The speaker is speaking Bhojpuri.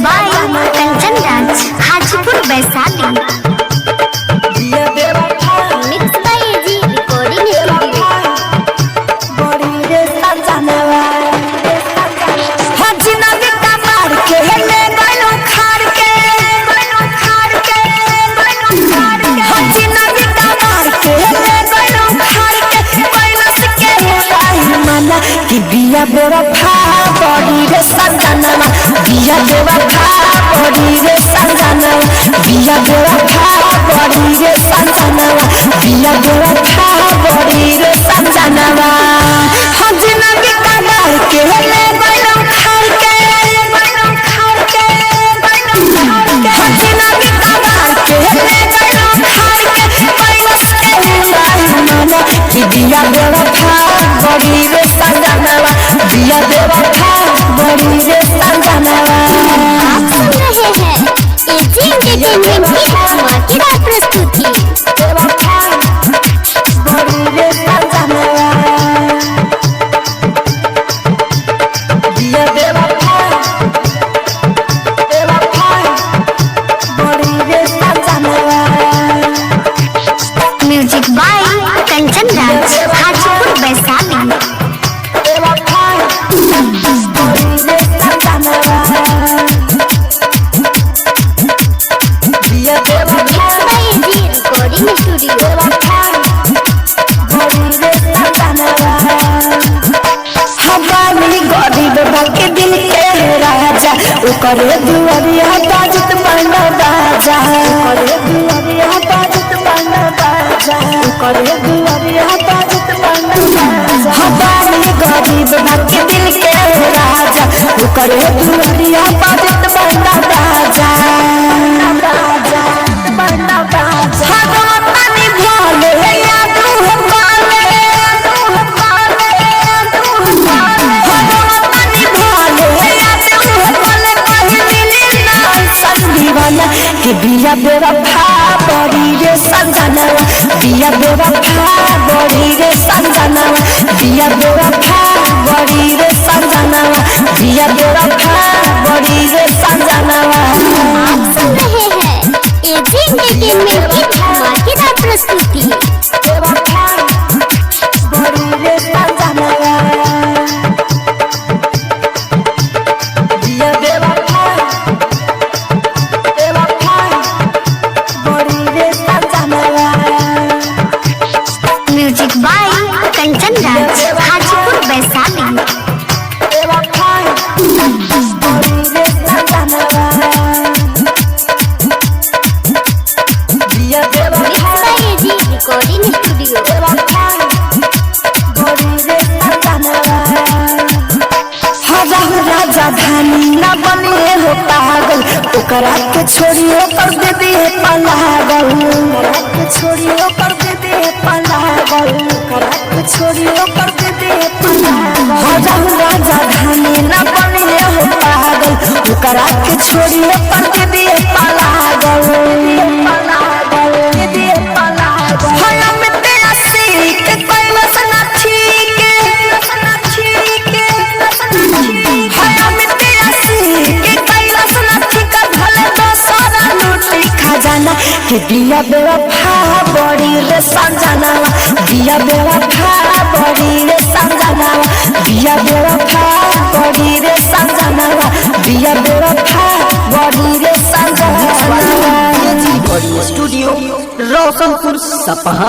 By Kanchan Raj Hajipur Vaishali. Mix by AG recording studio. बिया बेरा खा बड़ी रे संजना, बिया बेरा खा बड़ी रे संजना, बिया बेरा खा बड़ी रे संजना, बिया बेरा खा बड़ी रे संजना। हम जिंदगी का डाल के ले गइलो खाल के, हम जिंदगी का डाल के ले गइलो खाल के, पैलस के माना कि बिया बेरा खा बड़ी रे संजना, बिया बेरा खा बड़ी रे संजना। आप सुन रहे हैं एजी एंटरटेनमेंट की धमाकेदार प्रस्तुति। बेरा खा बड़ी रे संजना, बिया बेरा खा बड़ी रे Sanjana. Music by Kanchan Raj Hajipur Vaishali. Mix by AG recording studio. हमारी गरीब के दिल के राजा, ओकरे दुआरिया बाजत बना बाजा, ओकरे दुआरिया बाजत बना बाजा, ओकरे दुआरिया बाजत बना बाजा। हमारी गरीब के दिल के राजा, ओकरे दुआरिया बाजत बना बाजा, बना बाजा। हमारा पानी भोले याद कि बिया बेरा खा बड़ी रे संजना, बिया बेरा खा बड़ी रे संजना, बिया बेरा खा बड़ी रे संजना, बिया बेरा खा बड़ी रे संजना। आप सुन रहे हैं एजी एंटरटेनमेंट की धमाकेदार प्रस्तुति। बेरा खा बड़ी रे संजना, बिया बेरा खा बड़ी रे Sanjana. Music by Kanchan Raj Hajipur Vaishali. Mix by AG recording studio. राजा धानी न बने हो पागल, ओकरा के छोड़ियो कर दे दे पलागल, ओकरा के छोड़ियो कर दे दे पलागल, ओकरा के छोड़ियो कर दे दे पलागल। राजा धानी न बने हो पागल, ओकरा के छोड़ियो कर दे दे पलागल, पलागल दे पलागल। हम ते आशिक कैलस ना ठीक, ना ठीक, हम ते आशिक कैलस ना ठीक, भले दोसरा लूटी खजाना। कि बिया बेरा खा बड़ी रे संजना, बिया बेरा खा बड़ी रे संजना, बिया बेरा खा बड़ी रे संजना, बिया बेरा खा बड़ी रे संजना। स्टूडियो रोशनपुर सपहा।